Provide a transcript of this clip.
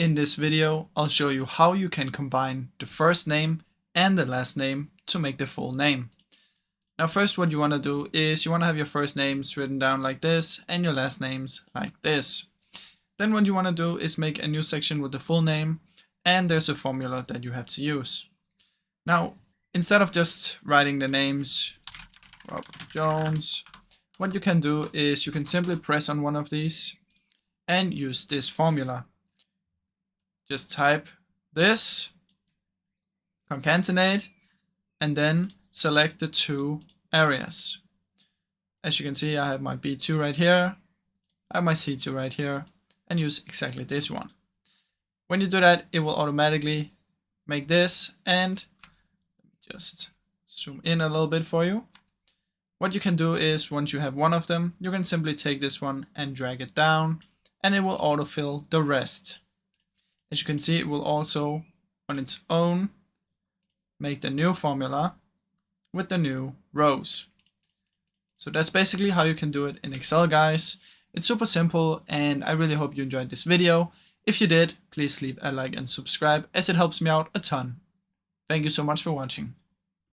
In this video, I'll show you how you can combine the first name and the last name to make the full name. Now first, what you want to do is you want to have your first names written down like this and your last names like this. Then what you want to do is make a new section with the full name, and there's a formula that you have to use. Now, instead of just writing the names Robert Jones, what you can do is you can simply press on one of these and use this formula. Just type this, concatenate, and then select the two areas. As you can see, I have my B2 right here, I have my C2 right here, and use exactly this one. When you do that, it will automatically make this, and just zoom in a little bit for you. What you can do is once you have one of them, you can simply take this one and drag it down, and it will autofill the rest. As you can see, it will also on its own make the new formula with the new rows. So that's basically how you can do it in Excel, guys. It's super simple, and I really hope you enjoyed this video. If you did, please leave a like and subscribe, as it helps me out a ton. Thank you so much for watching.